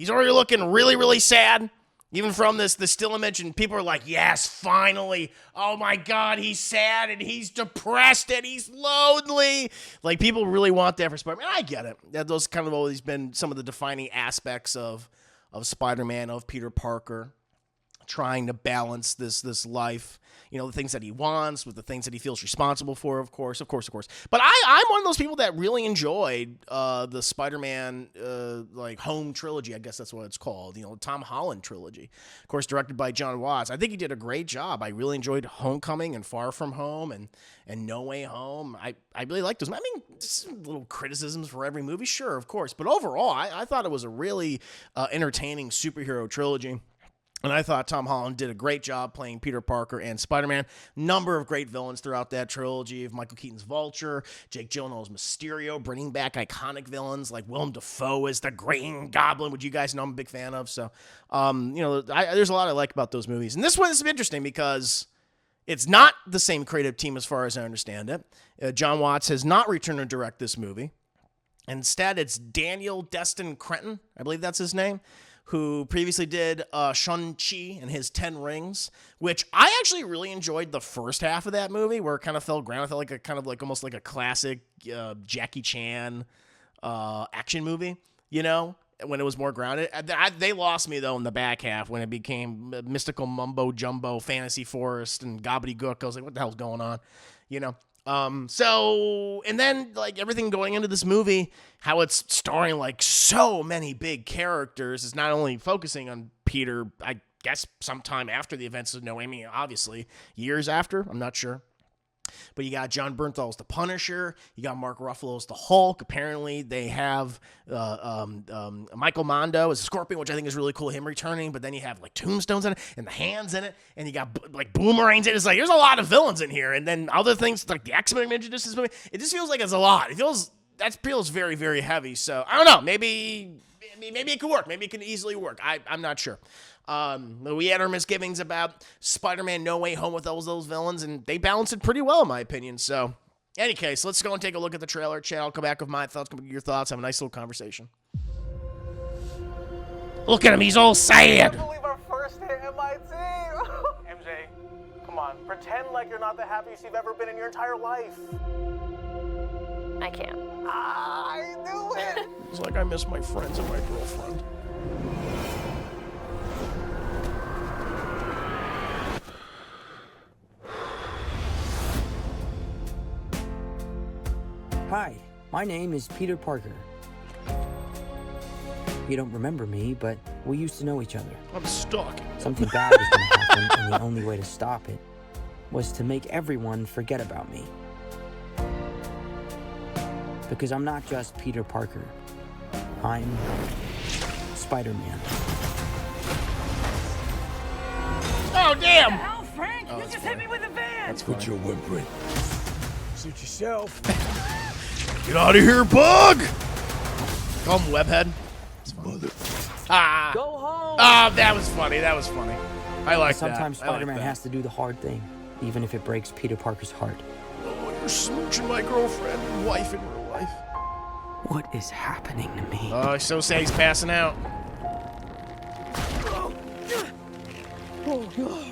He's already looking really, really sad. Even from this still image, and people are like, yes, finally. Oh my God, he's sad and he's depressed and he's lonely. Like, people really want that for Spider-Man. I get it. Those kind of always been some of the defining aspects of Spider-Man, of Peter Parker, trying to balance this life, the things that he wants with the things that he feels responsible for, of course. But I'm one of those people that really enjoyed the Spider-Man home trilogy. I guess that's what it's called. Tom Holland trilogy, of course, directed by John Watts. I think he did a great job. I really enjoyed Homecoming and Far From Home and No Way Home. I really liked those. I mean, some little criticisms for every movie, sure, of course. But overall, I thought it was a really entertaining superhero trilogy. And I thought Tom Holland did a great job playing Peter Parker and Spider-Man. Number of great villains throughout that trilogy of Michael Keaton's Vulture, Jake Gyllenhaal's Mysterio, bringing back iconic villains like Willem Dafoe as the Green Goblin, which you guys know I'm a big fan of. So, there's a lot I like about those movies. And this one is interesting because it's not the same creative team as far as I understand it. John Watts has not returned to direct this movie. Instead, it's Daniel Destin Cretton, I believe that's his name, who previously did Shang-Chi and his 10 Rings, which I actually really enjoyed the first half of that movie, where it kind of felt grounded. It felt like almost like a classic Jackie Chan action movie, when it was more grounded. They lost me, though, in the back half when it became mystical mumbo-jumbo, fantasy forest, and gobbledygook. I was like, what the hell's going on, and then everything going into this movie, how it's starring so many big characters, is not only focusing on Peter, I guess sometime after the events of Noemi, obviously, years after, I'm not sure. But you got John Bernthal as the Punisher. You got Mark Ruffalo as the Hulk. Apparently, they have Michael Mondo as the Scorpion, which I think is really cool, him returning. But then you have tombstones in it and the hands in it. And you got boomerangs in it. It's there's a lot of villains in here. And then other things like the X-Men introduced this movie. It just feels like it's a lot. That feels very, very heavy. So, I don't know. Maybe it could work. Maybe it can easily work. I'm not sure. We had our misgivings about Spider-Man No Way Home with those villains, and they balanced it pretty well, in my opinion. So, in any case, let's go and take a look at the trailer. Chad, I'll come back with my thoughts, come back with your thoughts, have a nice little conversation. Look at him, he's all sad. I can't believe our first hit MIT. MJ, come on, pretend like you're not the happiest you've ever been in your entire life. I can't. I knew it. It's like I miss my friends and my girlfriend. Hi, my name is Peter Parker. You don't remember me, but we used to know each other. I'm stalking. Something bad was going to happen, and the only way to stop it was to make everyone forget about me. Because I'm not just Peter Parker. I'm Spider-Man. Oh, damn! Hell, Frank, you just hit me with a van! That's Quit your whimpering. Suit yourself. Get out of here, bug! Call him Webhead. Mother. Ah. Go home! Ah, that was funny. I like that. Sometimes Spider-Man has to do the hard thing, even if it breaks Peter Parker's heart. Oh, you're smooching my girlfriend and wife in real life. What is happening to me? Oh, he's so sad he's passing out. Oh, God.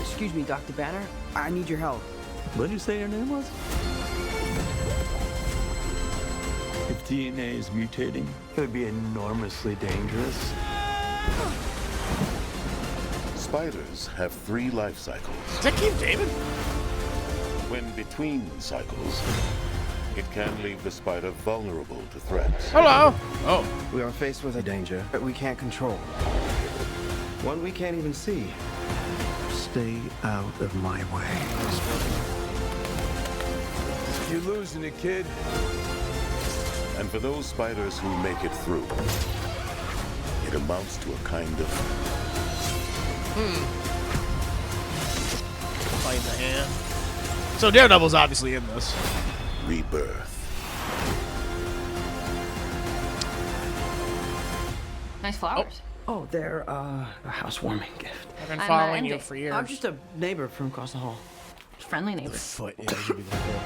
Excuse me, Dr. Banner. I need your help. What did you say your name was? If DNA is mutating, It would be enormously dangerous. Spiders have 3 life cycles. Is that Keith David? When between cycles, it can leave the spider vulnerable to threats. Hello. Oh. We are faced with a danger that we can't control. One we can't even see. Stay out of my way. you're losing it, kid. And for those spiders who make it through, it amounts to a kind of... Fight in the hand. So Daredevil's obviously in this. rebirth. Nice flowers. Oh, they're a housewarming gift. I've been I'm following not you ending. for years. I'm just a neighbor from across the hall. Friendly neighbors. Foot. Yeah, it should be that good.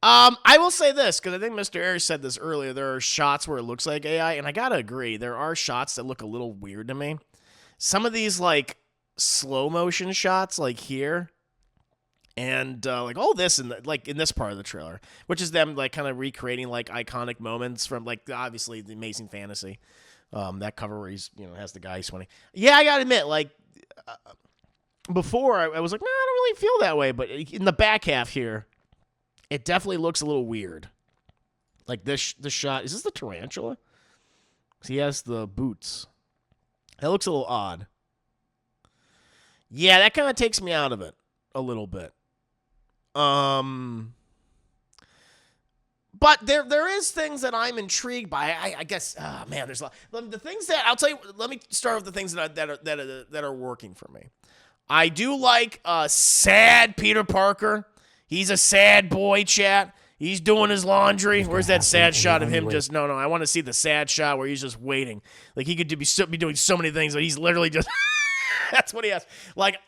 I will say this, because I think Mr. Ayers said this earlier. There are shots where it looks like AI, and I gotta agree. There are shots that look a little weird to me. Some of these, like, slow motion shots, like here, and like all this in like in this part of the trailer, which is them like kind of recreating like iconic moments from like obviously the Amazing Fantasy, that cover where he's has the guy swimming. Yeah, I gotta admit, like before I was like, no, I don't really feel that way, but in the back half here, it definitely looks a little weird. Like this shot, is this the tarantula? 'Cause he has the boots. That looks a little odd. Yeah, that kind of takes me out of it a little bit. But there is things that I'm intrigued by. I guess, man, there's a lot. The things that I'll tell you. Let me start with the things that are working for me. I do like sad Peter Parker. He's a sad boy, chat. He's doing his laundry. Where's that sad shot of him? Just no. I want to see the sad shot where he's just waiting. Like he could be doing so many things, but he's literally just. That's what he has. Like,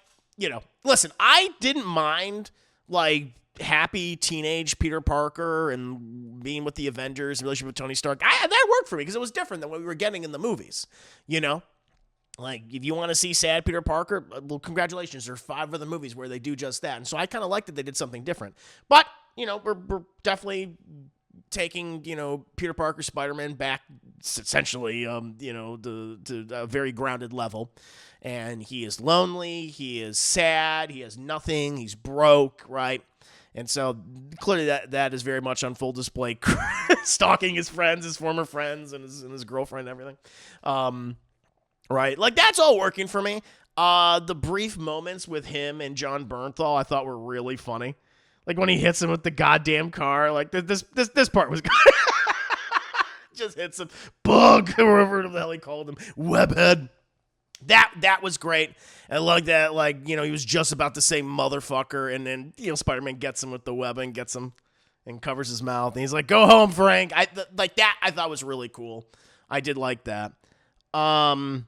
listen, I didn't mind, like, happy teenage Peter Parker and being with the Avengers, relationship with Tony Stark. That worked for me because it was different than what we were getting in the movies, Like, if you want to see sad Peter Parker, well, congratulations. There are 5 other movies where they do just that. And so I kind of liked that they did something different. But, we're definitely taking, Peter Parker, Spider-Man back essentially, to a very grounded level. And he is lonely, he is sad, he has nothing, he's broke, right? And so clearly that is very much on full display, stalking his friends, his former friends, and his girlfriend and everything. Right? Like, that's all working for me. The brief moments with him and John Bernthal I thought were really funny. Like when he hits him with the goddamn car, like this part was good. Just hits him, bug, or whatever the hell he called him, webhead. That was great. I like that, like, he was just about to say motherfucker, and then, Spider-Man gets him with the web and gets him and covers his mouth, and he's like, go home, Frank. Like that I thought was really cool. I did like that. But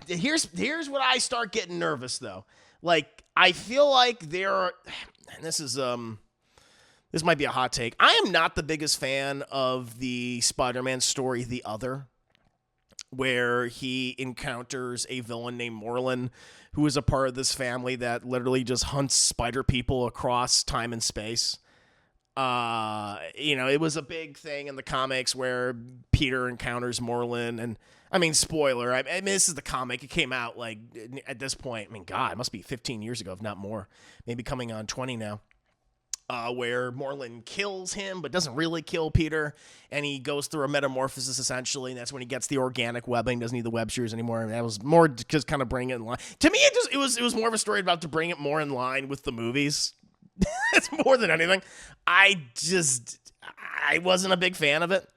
here's what I start getting nervous, though. Like, I feel like and this might be a hot take. I am not the biggest fan of the Spider-Man story, The Other, where he encounters a villain named Morlun, who is a part of this family that literally just hunts spider people across time and space. It was a big thing in the comics where Peter encounters Morlun, and I mean, spoiler, I mean, this is the comic. It came out, like, at this point, I mean, God, it must be 15 years ago, if not more. Maybe coming on 20 now. Where Morlun kills him, but doesn't really kill Peter, and he goes through a metamorphosis, essentially, and that's when he gets the organic webbing, doesn't need the web shears anymore, and that was more just kind of bring it in line. To me, it was more of a story about to bring it more in line with the movies. It's more than anything. I wasn't a big fan of it,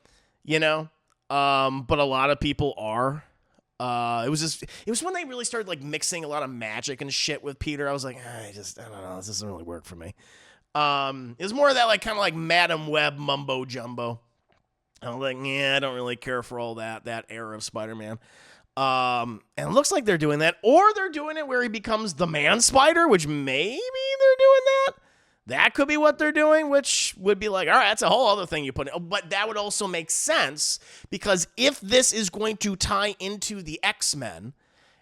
but a lot of people are. It was when they really started, like, mixing a lot of magic and shit with Peter. I was like, I don't know, this doesn't really work for me. It was more of that, like, kind of like Madam Web mumbo jumbo. I was like, yeah, I don't really care for all that era of Spider-Man. And it looks like they're doing that, or they're doing it where he becomes the Man Spider, which maybe they're doing that. That could be what they're doing, which would be like, all right, that's a whole other thing you put in. But that would also make sense, because if this is going to tie into the X-Men,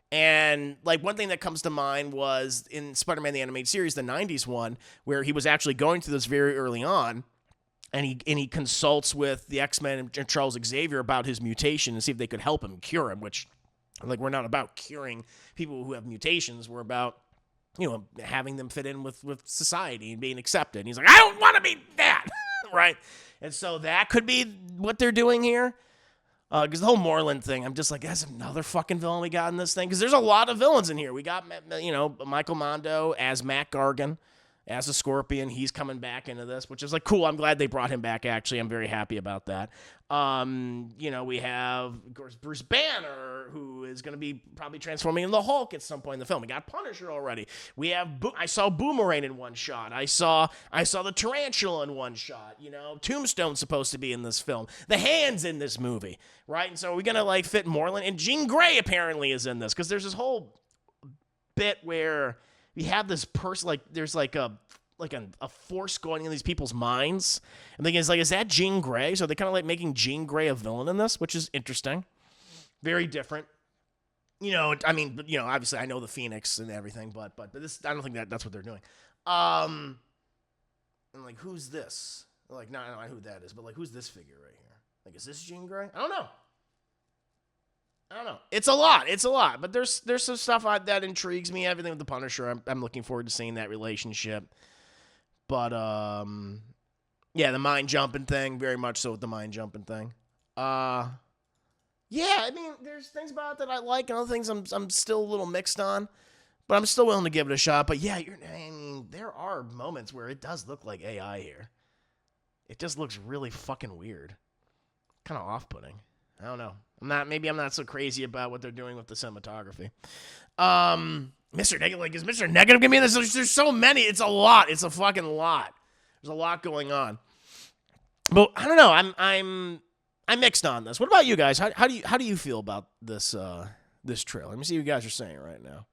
and, like, one thing that comes to mind was in Spider-Man the Animated Series, the 90s one, where he was actually going through this very early on, and he consults with the X-Men and Charles Xavier about his mutation and see if they could help him cure him, which, like, we're not about curing people who have mutations. We're about, having them fit in with society and being accepted. And he's like, I don't want to be that, right? And so that could be what they're doing here. Because the whole Morlun thing, I'm just like, that's another fucking villain we got in this thing. Because there's a lot of villains in here. We got, Michael Mondo as Matt Gargan, as a Scorpion. He's coming back into this, which is, like, cool. I'm glad they brought him back, actually. I'm very happy about that. We have, of course, Bruce Banner, who is going to be probably transforming into the Hulk at some point in the film. We got Punisher already. We have, I saw Boomerang in one shot. I saw the Tarantula in one shot. Tombstone's supposed to be in this film. The Hand's in this movie, right? And so we're going to, like, fit Morlun. And Jean Grey apparently is in this, because there's this whole bit where we have this person, like, there's like a force going in these people's minds. I'm thinking, is that Jean Grey? So they're kind of like making Jean Grey a villain in this, which is interesting. Very different. I mean, obviously I know the Phoenix and everything, but this, I don't think that's what they're doing. And like, who's this? Like, no, I don't know who that is, but like, who's this figure right here? Like, is this Jean Grey? I don't know. It's a lot, but there's some stuff that intrigues me. Everything with the Punisher, I'm looking forward to seeing that relationship. But, yeah, the mind jumping thing, very much so with the mind jumping thing. Yeah, I mean, there's things about it that I like, and other things I'm still a little mixed on, but I'm still willing to give it a shot. But yeah, there are moments where it does look like AI here. It just looks really fucking weird. Kind of off-putting. I don't know. Maybe I'm not so crazy about what they're doing with the cinematography. Mr. Negative, like, is Mr. Negative gonna be in this? There's so many. It's a lot. It's a fucking lot. There's a lot going on. But I don't know. I'm mixed on this. What about you guys? How do you feel about this this trailer? Let me see what you guys are saying right now.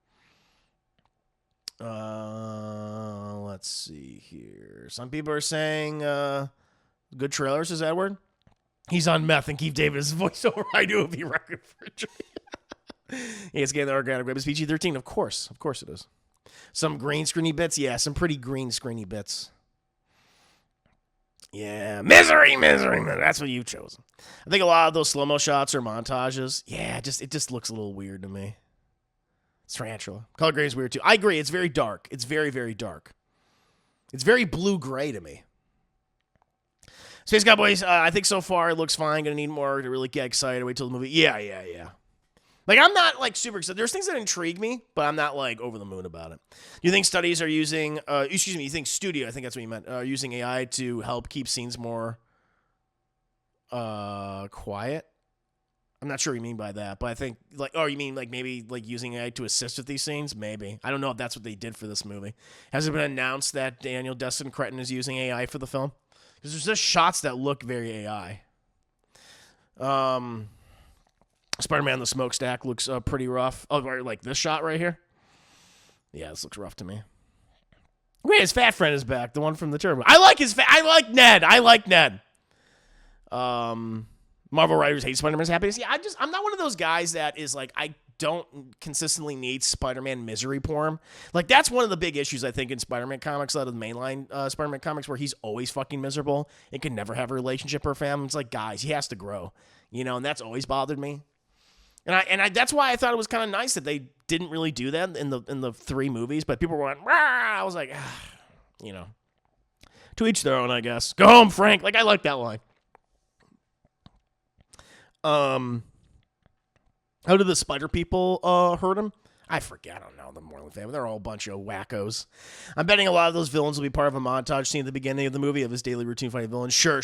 Let's see here. Some people are saying good trailers, says Edward. He's on meth and Keith Davis' voiceover. I do be record for a dream. Yeah, it's getting the organic web. It's PG-13. Of course it is. Some green screeny bits. Yeah, some pretty green screeny bits. Yeah, misery. That's what you've chosen. I think a lot of those slow-mo shots or montages, yeah, it just looks a little weird to me. It's tarantula. Color grading is weird too. I agree. It's very dark. It's very, very dark. It's very blue-gray to me. Space Cowboys, I think so far it looks fine. Gonna need more to really get excited. Wait till the movie. Yeah. Like, I'm not, like, super excited. There's things that intrigue me, but I'm not, like, over the moon about it. Do you think studies are using, you think studio, I think that's what you meant, using AI to help keep scenes more quiet? I'm not sure what you mean by that, but I think, like, oh, you mean, like, maybe, like, using AI to assist with these scenes? Maybe. I don't know if that's what they did for this movie. Has it been announced that Daniel Destin Cretton is using AI for the film? Because there's just shots that look very AI. Spider-Man the Smokestack looks pretty rough. Oh, like this shot right here? Yeah, this looks rough to me. Wait, his fat friend is back. The one from the Turbo. I like Ned. Marvel writers hate Spider-Man's happiness. Yeah, I'm not one of those guys that is like, I don't consistently need Spider-Man misery porn. Like, that's one of the big issues, I think, in Spider-Man comics, out of the mainline Spider-Man comics, where he's always fucking miserable and can never have a relationship or family. It's like, guys, he has to grow, and that's always bothered me. And that's why I thought it was kind of nice that they didn't really do that in the 3 movies, but people were going, rah! I was like, to each their own, I guess. Go home, Frank. Like, I like that line. How did the spider people hurt him? I forget. I don't know. The Moreland family. They're all a bunch of wackos. I'm betting a lot of those villains will be part of a montage scene at the beginning of the movie of his daily routine fighting villains. Sure.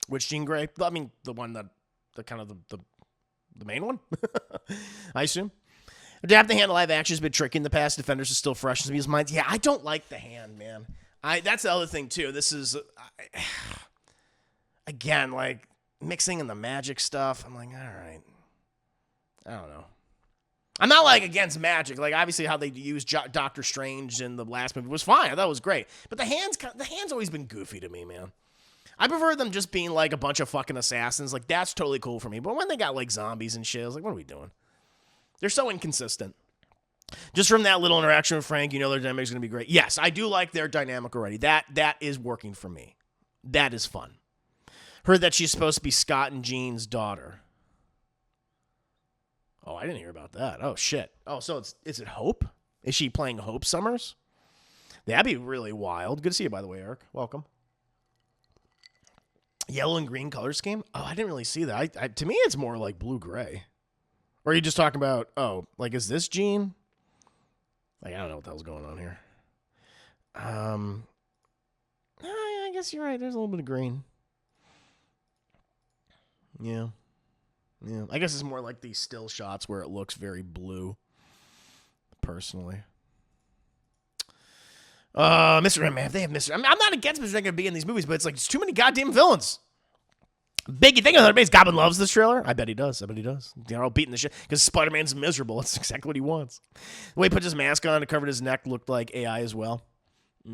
Which Jean Grey? I mean, the one that, the kind of the main one, I assume. Adapt the hand to live action has been tricky in the past. Defenders is still fresh in people's minds. Yeah, I don't like the hand, man. That's the other thing too. This is again, like, mixing in the magic stuff. I'm like, all right. I don't know. I'm not, like, against magic. Like, obviously how they used Doctor Strange in the last movie was fine. I thought it was great. But the hand's always been goofy to me, man. I prefer them just being, like, a bunch of fucking assassins. Like, that's totally cool for me. But when they got, like, zombies and shit, I was like, what are we doing? They're so inconsistent. Just from that little interaction with Frank, their dynamic's going to be great. Yes, I do like their dynamic already. That is working for me. That is fun. Heard that she's supposed to be Scott and Jean's daughter. Oh, I didn't hear about that. Oh, shit. Oh, so is it Hope? Is she playing Hope Summers? That'd be really wild. Good to see you, by the way, Eric. Welcome. Yellow and green color scheme? Oh, I didn't really see that. To me, it's more like blue-gray. Or are you just talking about, like, is this Jean? Like, I don't know what the hell's going on here. I guess you're right. There's a little bit of green. Yeah. I guess it's more like these still shots where it looks very blue, personally. Mr. Man, if they have Mr. I'm not against Mr. going to be in these movies, but it's like, it's too many goddamn villains. Big, you think of that? Goblin loves this trailer? I bet he does. They're all beating the shit because Spider-Man's miserable. That's exactly what he wants. The way he put his mask on and covered his neck looked like AI as well. We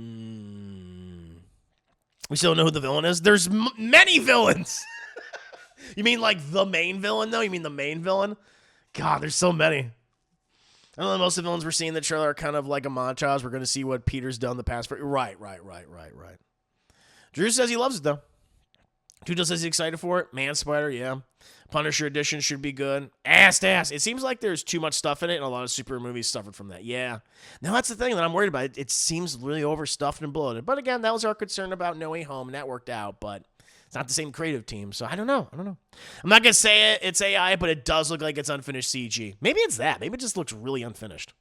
still don't know who the villain is. There's many villains. You mean like the main villain, though? You mean the main villain? God, there's so many. I don't know. Most of the villains we're seeing in the trailer are kind of like a montage. We're going to see what Peter's done the past. Right. Drew says he loves it, though. Tudo says he's excited for it. Man Spider, yeah. Punisher edition should be good. Ass. It seems like there's too much stuff in it, and a lot of superhero movies suffered from that. Yeah. Now, that's the thing that I'm worried about. It seems really overstuffed and bloated. But again, that was our concern about No Way Home, and that worked out. But it's not the same creative team, so I don't know. I'm not going to say it's AI, but it does look like it's unfinished CG. Maybe it's that. Maybe it just looks really unfinished.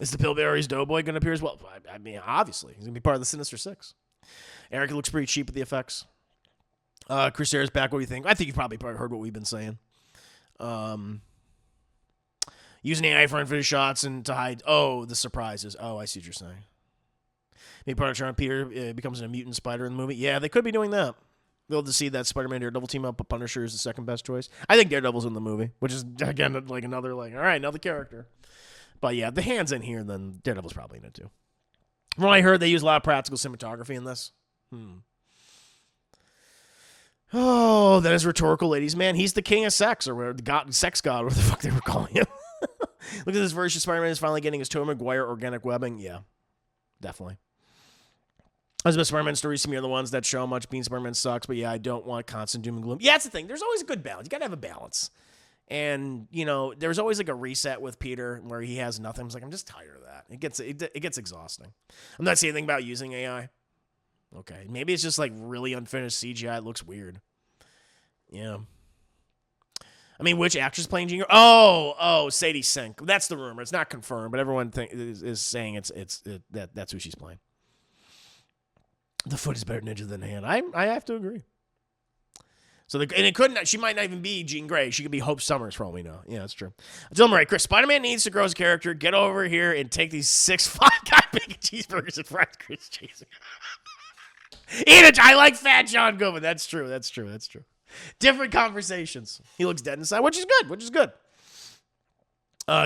Is the Pillsbury's Doughboy going to appear as well? I mean, obviously. He's going to be part of the Sinister Six. Eric looks pretty cheap with the effects. Chris Ayers back. What do you think? I think you've probably heard what we've been saying. Using AI for unfinished shots and to hide. Oh, the surprises. Oh, I see what you're saying. Maybe Punisher and Peter becomes a mutant spider in the movie. Yeah, they could be doing that. They'll just see that Spider-Man Daredevil team up, but Punisher is the second best choice. I think Daredevil's in the movie, which is again like another all right, another character. But yeah, the hand's in here, then Daredevil's probably in it too. From what I heard, they use a lot of practical cinematography in this. Oh, that is rhetorical, ladies. Man, he's the king of sex, or whatever, sex god, what the fuck they were calling him. Look at this version. Spider-Man is finally getting his Tobey Maguire organic webbing. Yeah, definitely. I was about Spider-Man stories to me are the ones that show how much being Spider-Man sucks, but yeah, I don't want constant doom and gloom. Yeah, that's the thing. There's always a good balance. You gotta have a balance. And, you know, there's always like a reset with Peter where he has nothing. I was like, I'm just tired of that. It gets exhausting. I'm not saying anything about using AI. Okay, maybe it's just like really unfinished CGI. It looks weird. Yeah. I mean, which actress playing Jean Grey? Oh, Sadie Sink. That's the rumor. It's not confirmed, but everyone is saying that's who she's playing. The foot is better ninja than the hand. I have to agree. So she might not even be Jean Grey. She could be Hope Summers for all we know. Yeah, that's true. Tell them right, Chris. Spider-Man needs to grow his character. Get over here and take these 6'5" guy bacon cheeseburgers and fries. Chris chasing. Eat it. I like Fat John Goodman. That's true. Different conversations. He looks dead inside, which is good.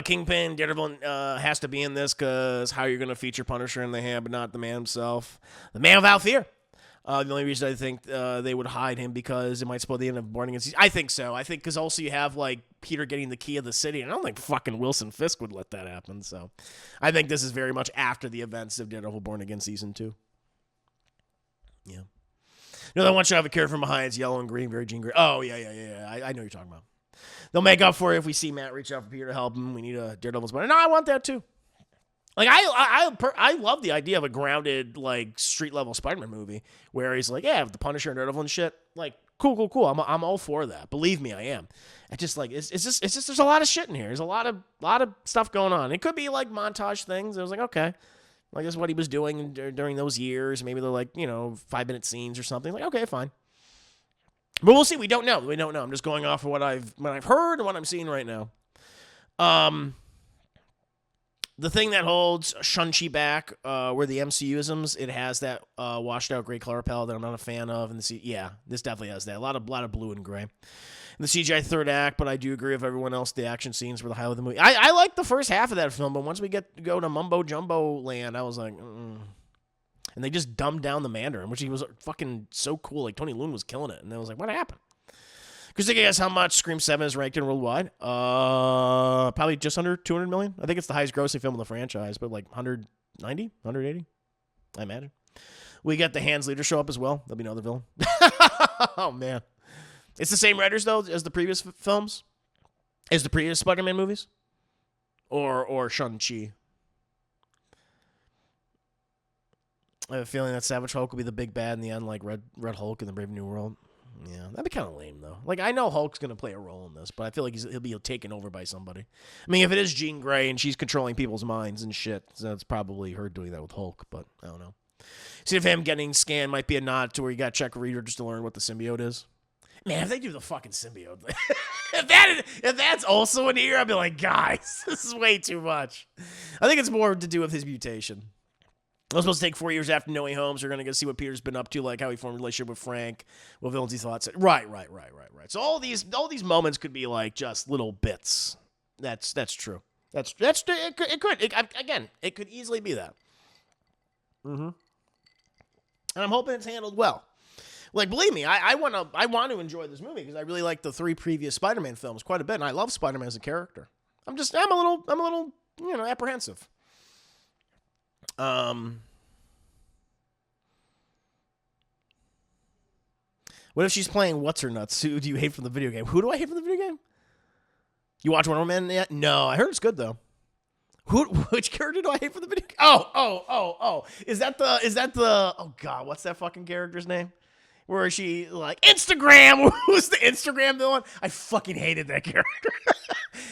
Kingpin, Daredevil has to be in this because how you're going to feature Punisher in the hand, but not the man himself. The man without fear. The only reason I think they would hide him because it might spoil the end of Born Against. I think so. I think because also you have like Peter getting the key of the city, and I don't think fucking Wilson Fisk would let that happen. So I think this is very much after the events of Daredevil Born Again Season 2. Yeah. You know that one shot of a character from behind, it's yellow and green, very Jean Grey. Oh, yeah. I know what you're talking about. They'll make up for it if we see Matt reach out for Peter to help him. We need a Daredevil's Spider. No, I want that too. Like, I love the idea of a grounded, like, street-level Spider-Man movie where he's like, yeah, the Punisher and Daredevil and shit. Like, cool. I'm all for that. Believe me, I am. It's just, there's a lot of shit in here. There's a lot of stuff going on. It could be, like, montage things. I was like, okay. Like, this is what he was doing during those years. Maybe they're, like, 5-minute scenes or something. Like, okay, fine. But we'll see. We don't know. I'm just going off of what I've heard and what I'm seeing right now. The thing that holds Shang-Chi back were the MCU-isms. It has that washed-out gray color palette that I'm not a fan of. And this definitely has that. A lot of blue and gray. And the CGI third act, but I do agree with everyone else. The action scenes were the highlight of the movie. I like the first half of that film, but once we go to mumbo-jumbo land, I was like, And they just dumbed down the Mandarin, which he was fucking so cool. Like, Tony Leung was killing it. And I was like, what happened? Because you guess how much Scream 7 is ranked in worldwide? Probably just under 200 million. I think it's the highest grossing film in the franchise, but like 190, 180, I imagine. We got the Hans Leader show up as well. There'll be another villain. Oh, man. It's the same writers, though, as the previous films? As the previous Spider-Man movies? Or Shang-Chi? I have a feeling that Savage Hulk will be the big bad in the end, like Red Hulk in the Brave New World. Yeah, that'd be kind of lame, though. Like, I know Hulk's going to play a role in this, but I feel like he'll be taken over by somebody. I mean, if it is Jean Grey and she's controlling people's minds and shit, so it's probably her doing that with Hulk, but I don't know. See if him getting scanned might be a nod to where you got to check a reader just to learn what the symbiote is. Man, if they do the fucking symbiote, if that's also in here, I'd be like, guys, this is way too much. I think it's more to do with his mutation. It was supposed to take 4 years after No Way Home, so we're going to see what Peter's been up to, like how he formed a relationship with Frank, what villains he thought. Right. So all these moments could be like just little bits. That's true. It could easily be that. And I'm hoping it's handled well. Like, believe me, I want to enjoy this movie because I really like the 3 previous Spider-Man films quite a bit, and I love Spider-Man as a character. I'm a little, apprehensive. What if she's playing What's Her Nuts? Who do you hate from the video game? Who do I hate from the video game? You watch Wonder Woman yet? No, I heard it's good though. Which character do I hate from the video game? Oh. Is that the oh god, what's that fucking character's name? Where she like Instagram? Who's the Instagram villain? I fucking hated that character.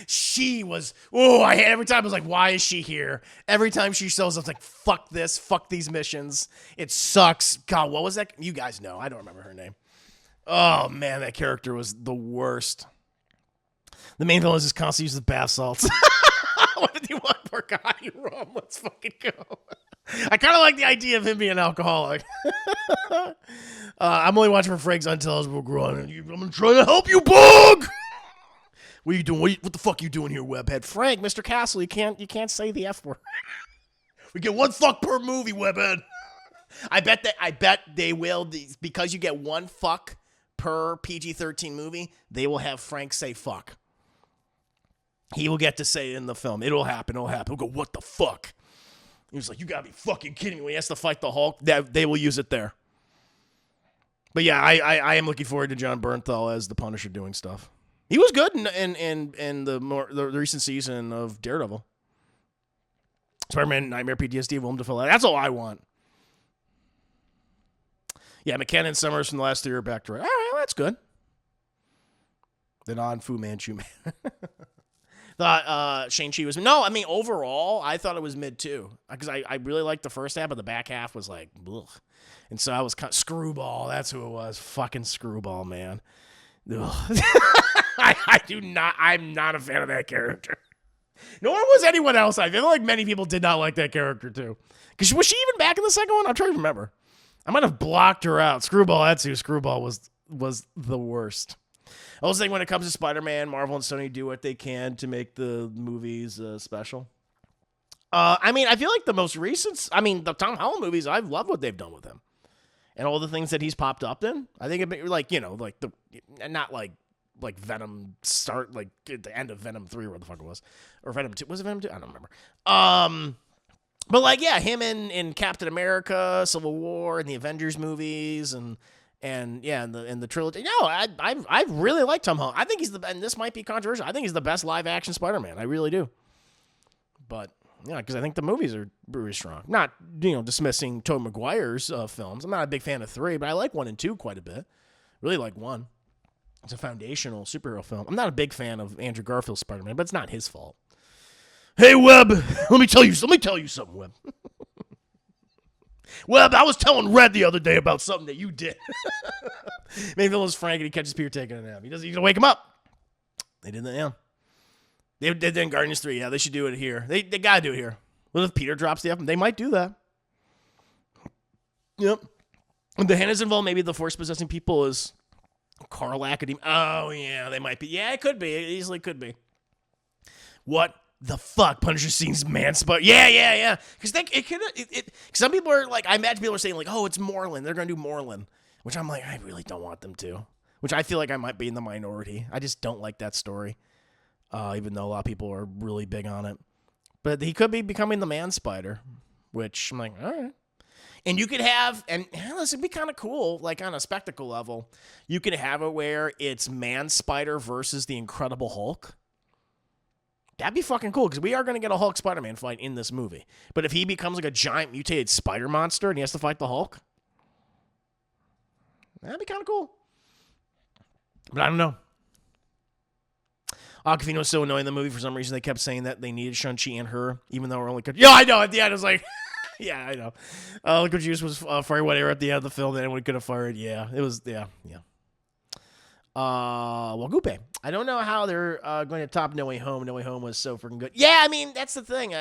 She was every time I was like, why is she here? Every time she shows up, I was like, fuck this, fuck these missions. It sucks. God, what was that? You guys know. I don't remember her name. Oh man, that character was the worst. The main villain just constantly uses bath salts. What did you want, Porcati rum? Let's fucking go. I kind of like the idea of him being an alcoholic. I'm only watching for Frank's unintelligible grunt. I'm trying to help you, Bug. What are you doing? What the fuck are you doing here, Webhead? Frank, Mr. Castle, you can't say the F word. We get 1 fuck per movie, Webhead. I bet they will, because you get 1 fuck per PG-13 movie, they will have Frank say fuck. He will get to say it in the film. It'll happen. He'll go, what the fuck? He was like, you gotta be fucking kidding me. When he has to fight the Hulk, they will use it there. But yeah, I am looking forward to John Bernthal as the Punisher doing stuff. He was good in the recent season of Daredevil. Spider-Man Nightmare PTSD, Willem Dafoe. That's all I want. Yeah, McKenna and Summers from the last 3 are back to right. All right, well, that's good. The non-Fu Manchu man. Thought Shang-Chi was... No, I mean, overall, I thought it was mid, too. Because I really liked the first half, but the back half was like... Ugh. And so I was kind of... Screwball, that's who it was. Fucking Screwball, man. I do not... I'm not a fan of that character. Nor was anyone else. I feel like many people did not like that character, too. Because was she even back in the second one? I'm trying to remember. I might have blocked her out. Screwball, that's who. Screwball was the worst. I also think when it comes to Spider-Man, Marvel and Sony do what they can to make the movies special. I mean, I feel like the most recent... I mean, the Tom Holland movies, I've loved what they've done with him. And all the things that he's popped up in. I think it'd be like, like the... Not like Venom start, like at the end of Venom 3, where the fuck it was. Or Venom 2. Was it Venom 2? I don't remember. But like, yeah, him in Captain America, Civil War, and the Avengers movies, and yeah, in the trilogy. No, I really like Tom Holland. I think he's and this might be controversial. I think he's the best live action Spider-Man. I really do. But yeah, because I think the movies are really strong. Not dismissing Tobey Maguire's films. I'm not a big fan of 3, but I like 1 and 2 quite a bit. Really like 1. It's a foundational superhero film. I'm not a big fan of Andrew Garfield's Spider-Man, but it's not his fault. Hey, Webb, let me tell you something, Webb. Webb, I was telling Red the other day about something that you did. Maybe it was Frank and he catches Peter taking a nap. He's going to wake him up. They did that, yeah. They did that in Guardians 3. Yeah, they should do it here. They got to do it here. What if Peter drops the F? They might do that. Yep. If the hand is involved, maybe the force-possessing people is Carl Academy. Oh, yeah, they might be. Yeah, it could be. It easily could be. What the fuck? Punisher scenes man-spot. Yeah. Because some people are like, I imagine people are saying like, oh, it's Moreland. They're going to do Moreland. Which I'm like, I really don't want them to. Which I feel like I might be in the minority. I just don't like that story. Even though a lot of people are really big on it. But he could be becoming the Man-Spider. Which I'm like, all right. And you could have, and this would be kind of cool, like on a spectacle level, you could have it where it's Man-Spider versus the Incredible Hulk. That'd be fucking cool, because we are going to get a Hulk Spider-Man fight in this movie. But if he becomes like a giant mutated spider monster and he has to fight the Hulk, that'd be kind of cool. But I don't know. Aquafina was so annoying in the movie. For some reason, they kept saying that they needed Shang-Chi and her, even though we're only... Yeah, I know. At the end, I was like... Yeah, I know. Liquid Juice was firing whatever at the end of the film that anyone could have fired. Yeah, it was, yeah. Gupe. I don't know how they're going to top No Way Home. No Way Home was so freaking good. Yeah, I mean, that's the thing.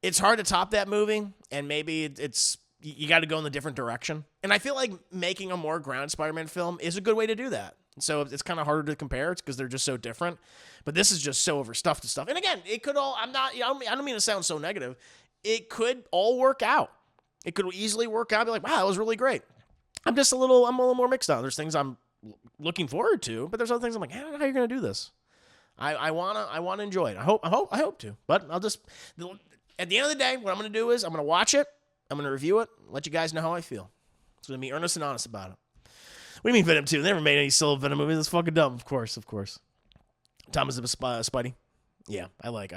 it's hard to top that movie, and maybe it's you got to go in a different direction. And I feel like making a more grounded Spider-Man film is a good way to do that. So it's kind of harder to compare. It's because they're just so different. But this is just so overstuffed and stuff. And again, it could all. I don't mean to sound so negative. It could all work out. It could easily work out. Be like, wow, that was really great. I'm a little more mixed on. There's things I'm looking forward to, but there's other things I'm like, I don't know how you're gonna do this. I wanna enjoy it. I hope to. But I'll just at the end of the day, what I'm gonna do is I'm gonna watch it. I'm gonna review it. Let you guys know how I feel. It's gonna be earnest and honest about it. What do you mean Venom 2? They never made any solo Venom movies. That's fucking dumb. Of course. Tom is a Spidey. Yeah, I like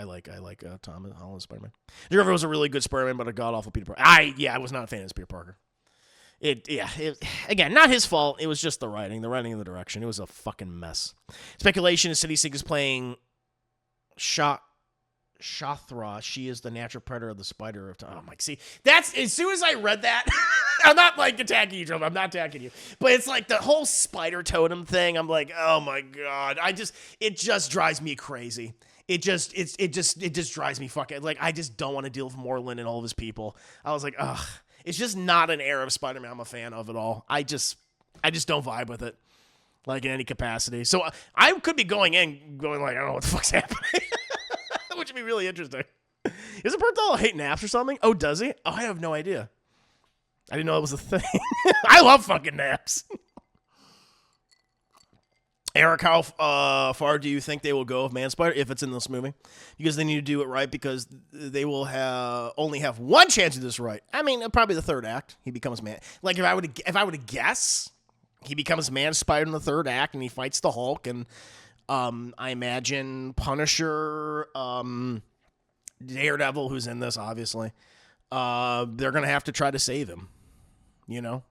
Tom Holland's Spider-Man. Jeremy was a really good Spider-Man, but a god-awful Peter Parker. I was not a fan of Peter Parker. Again, not his fault. It was just the writing and the direction. It was a fucking mess. Speculation is City Sink is playing Shathra. She is the natural predator of the spider of time. I'm like, see, that's as soon as I read that, I'm not like attacking you, Trump. I'm not attacking you. But it's like the whole spider totem thing. I'm like, oh my God. It just drives me crazy. It just drives me fucking like I just don't want to deal with Moreland and all of his people. I was like, ugh. It's just not an era of Spider-Man I'm a fan of at all. I just don't vibe with it, like in any capacity. So I could be going like, I don't know what the fuck's happening, which would be really interesting. Isn't Berthel hate naps or something? Oh, does he? Oh, I have no idea. I didn't know that was a thing. I love fucking naps. Eric, how far do you think they will go with Man-Spider if it's in this movie? Because they need to do it right because they will only have one chance to do this right. I mean, probably the third act. He becomes man. Like if I were to guess, he becomes Man-Spider in the third act and he fights the Hulk and I imagine Punisher, Daredevil, who's in this obviously. They're gonna have to try to save him, you know.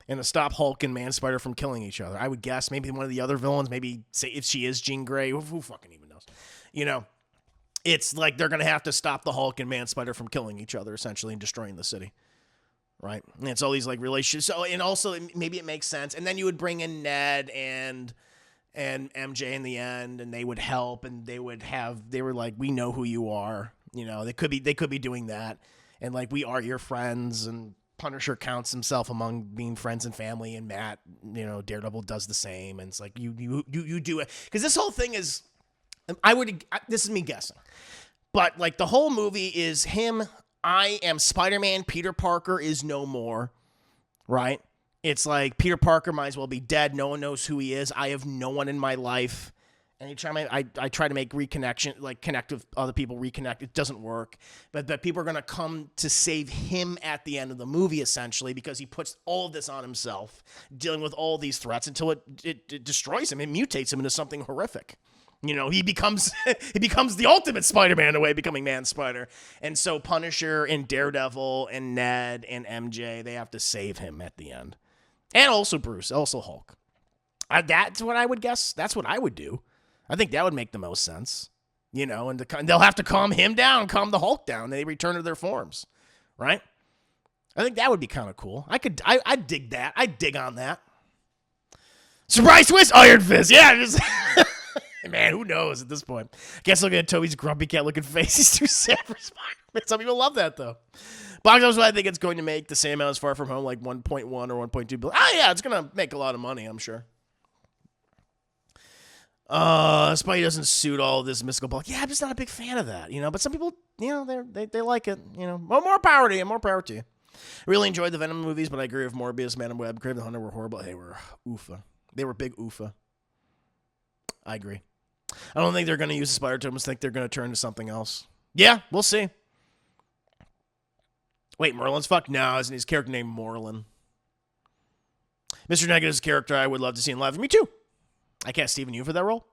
And to stop Hulk and Man-Spider from killing each other. I would guess maybe one of the other villains, maybe say if she is Jean Grey, who fucking even knows? You know, it's like they're going to have to stop the Hulk and Man-Spider from killing each other, essentially, and destroying the city. Right? And it's all these, like, relationships. So, and also, maybe it makes sense. And then you would bring in Ned and MJ in the end, and they would help, and they were like, we know who you are. You know, they could be doing that. And, like, we are your friends, and Punisher counts himself among being friends and family, and Matt, you know, Daredevil does the same, and it's like you do it because this whole thing is, this is me guessing, but like the whole movie is him. I am Spider-Man. Peter Parker is no more, right? It's like Peter Parker might as well be dead. No one knows who he is. I have no one in my life. Anytime I try to make reconnection, like connect with other people, reconnect, it doesn't work. But people are going to come to save him at the end of the movie, essentially, because he puts all of this on himself, dealing with all these threats until it destroys him. It mutates him into something horrific. You know, he becomes the ultimate Spider-Man in a way, becoming Man-Spider. And so Punisher and Daredevil and Ned and MJ, they have to save him at the end. And also Bruce, also Hulk. That's what I would guess. That's what I would do. I think that would make the most sense, you know, and they'll have to calm him down, calm the Hulk down. And they return to their forms, right? I think that would be kind of cool. I'd dig that. I'd dig on that. Surprise twist, Iron Fist. Yeah, just man, who knows at this point? Guess looking at Toby's grumpy cat looking face, he's too sad for Spider-Man. Some people love that though. Box office, I think it's going to make the same amount as Far From Home, like 1.1 or 1.2 billion. Oh yeah, it's gonna make a lot of money, I'm sure. Spidey doesn't suit all of this mystical bulk. Yeah, I'm just not a big fan of that, you know. But some people, you know, they like it, you know. Well, more power to you. More power to you. Really enjoyed the Venom movies, but I agree with Morbius, Madam Web, Craven the Hunter were horrible. They were oofa. They were big oofa. I agree. I don't think they're going to use the spider totems. I think they're going to turn to something else. Yeah, we'll see. Wait, Merlin's fuck? No, isn't his character named Moreland? Mr. Negative's character I would love to see in live. Me too. I cast Stephen Yeun for that role.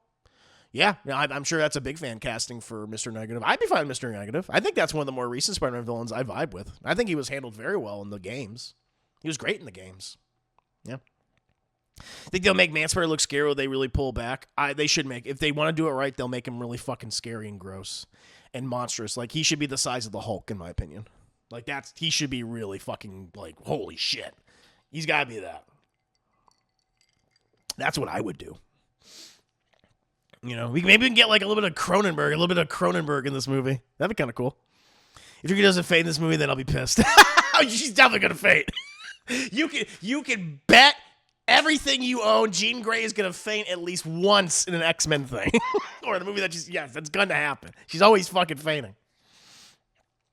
Yeah, I'm sure that's a big fan casting for Mr. Negative. I'd be fine with Mr. Negative. I think that's one of the more recent Spider-Man villains I vibe with. I think he was handled very well in the games. He was great in the games. Yeah. I think they'll make Man-Spider look scary or they really pull back. They should make, if they want to do it right, they'll make him really fucking scary and gross and monstrous. Like, he should be the size of the Hulk, in my opinion. Like, he should be really fucking, like, holy shit. He's got to be that. That's what I would do. You know, maybe we can get like a little bit of Cronenberg in this movie. That'd be kind of cool. If she doesn't faint in this movie, then I'll be pissed. She's definitely gonna faint. You can bet everything you own, Jean Grey is gonna faint at least once in an X-Men thing. Or the movie that that's gonna happen. She's always fucking fainting.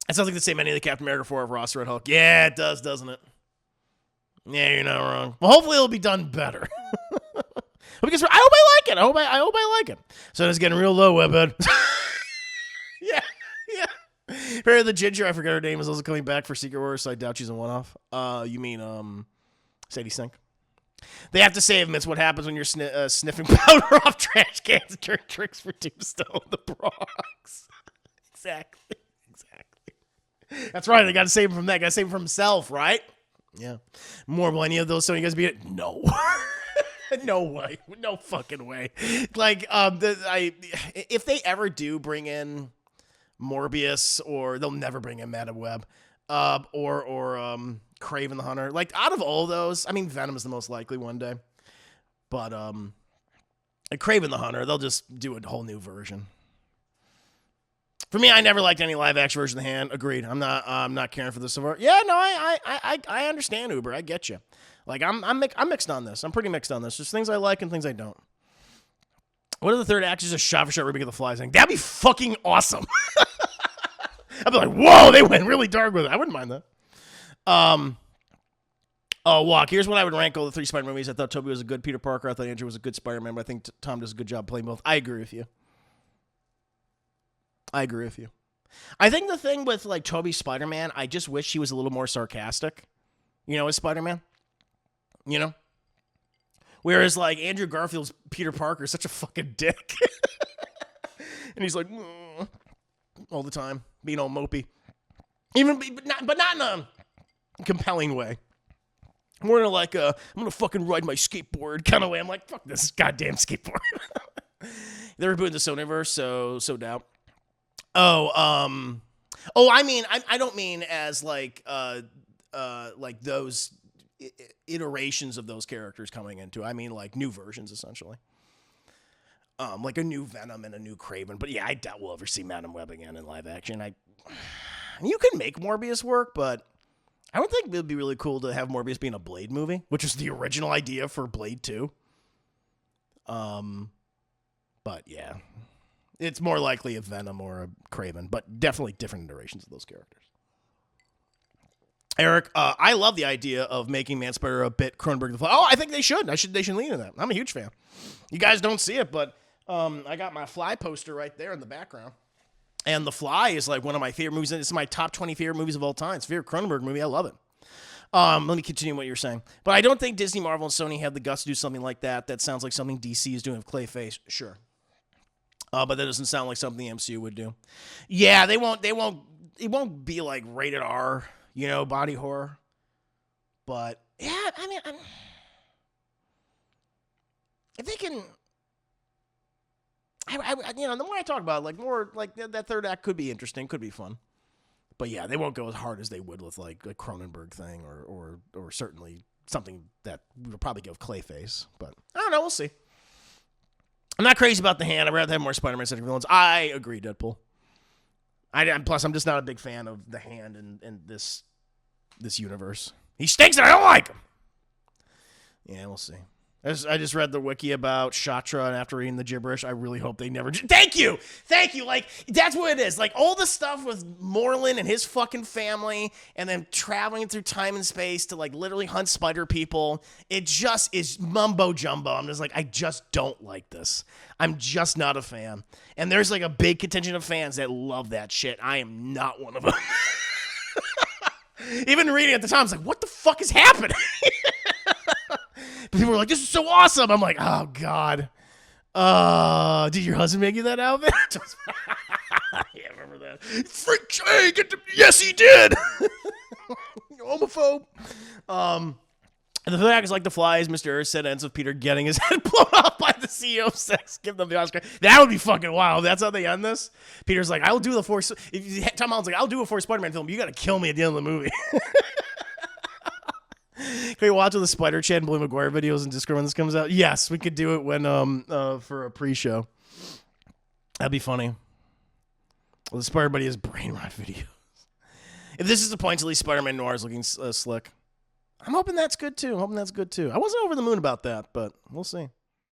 It sounds like the same ending of the Captain America 4 of Ross Red Hulk. Yeah, it does, doesn't it? Yeah, you're not wrong. Well, hopefully it'll be done better. Because I hope I like it. I hope I like it. So it's getting real low, Webbed. Yeah. Harry the Ginger, I forget her name, is also coming back for Secret Wars, so I doubt she's a one-off. You mean Sadie Sink? They have to save him. It's what happens when you're sniffing powder off trash cans during tricks for Tombstone, the Bronx. Exactly. That's right. They got to save him from that. Got to save him from himself, right? Yeah. More will any of those Sony guys be it? No. No way. No fucking way. Like, if they ever do bring in Morbius, or they'll never bring in Madam Web, or Kraven the Hunter. Like, out of all those, I mean, Venom is the most likely one day. But Kraven the Hunter, they'll just do a whole new version. For me, I never liked any live action version of the Hand. Agreed. I'm not caring for this so far. Yeah, no, I understand, Uber. I get you. Like, I'm mixed on this. I'm pretty mixed on this. There's things I like and things I don't. What if the third act is a shot-for-shot remake of The Fly thing? That'd be fucking awesome. I'd be like, whoa, they went really dark with it. I wouldn't mind that. Walk. Here's what I would rank all the 3 Spider-Man movies. I thought Tobey was a good Peter Parker. I thought Andrew was a good Spider-Man, but I think Tom does a good job playing both. I agree with you. I think the thing with, like, Tobey's Spider-Man, I just wish he was a little more sarcastic, as Spider-Man, Whereas, like, Andrew Garfield's Peter Parker is such a fucking dick. And he's like, all the time, being all mopey. But not in a compelling way. More in like I'm going to fucking ride my skateboard kind of way. I'm like, fuck this goddamn skateboard. They're rebooting the Sonyverse, so doubt. I mean, I don't mean as like those iterations of those characters coming into. I mean like new versions essentially. Like a new Venom and a new Kraven. But yeah, I doubt we'll ever see Madam Web again in live action. You can make Morbius work, but I don't think it would be really cool to have Morbius be in a Blade movie, which was the original idea for Blade 2. But yeah. It's more likely a Venom or a Kraven, but definitely different iterations of those characters. Eric, I love the idea of making Man Spider a bit Cronenberg the Fly. Oh, I think they should. They should lean into that. I'm a huge fan. You guys don't see it, but I got my Fly poster right there in the background. And The Fly is like one of my favorite movies. It's my top 20 favorite movies of all time. It's a favorite Cronenberg movie. I love it. Let me continue what you're saying. But I don't think Disney, Marvel, and Sony have the guts to do something like that. That sounds like something DC is doing with Clayface. Sure. But that doesn't sound like something the MCU would do. Yeah, it won't be like rated R, body horror. But yeah, I mean, if they can, the more I talk about it, like more like that third act could be interesting, could be fun. But yeah, they won't go as hard as they would with like a Cronenberg thing or certainly something that would probably give Clayface. But I don't know, we'll see. I'm not crazy about the Hand. I'd rather have more Spider-Man-centric villains. I agree, Deadpool. Plus, I'm just not a big fan of the Hand in this universe. He stinks and I don't like him. Yeah, we'll see. I just read the wiki about Shatra, and after reading the gibberish, I really hope they never... Thank you! Like, that's what it is. Like, all the stuff with Moreland and his fucking family, and then traveling through time and space to, like, literally hunt spider people, it just is mumbo-jumbo. I'm just like, I just don't like this. I'm just not a fan. And there's, like, a big contingent of fans that love that shit. I am not one of them. Even reading at the time, I was like, what the fuck is happening? People were like, this is so awesome. I'm like, oh, God. Did your husband make you that outfit? Yeah, remember that. Freak, hey, yes, he did. Homophobe. And the fact is, like The Fly, as Mr. Earth said, ends with Peter getting his head blown off by the CEO of Sex. Give them the Oscar. That would be fucking wild. That's how they end this. Peter's like, I'll do the Force. Tom Holland's like, I'll do a Force Spider-Man film. You got to kill me at the end of the movie. Can we watch all the Spider Chat and Billy Maguire videos and Discord when this comes out? Yes, we could do it when for a pre-show. That'd be funny. Well, the Spider Buddy has brain rot videos. If this disappoints, at least Spider-Man Noir is looking slick. I'm hoping that's good too. I wasn't over the moon about that, but we'll see.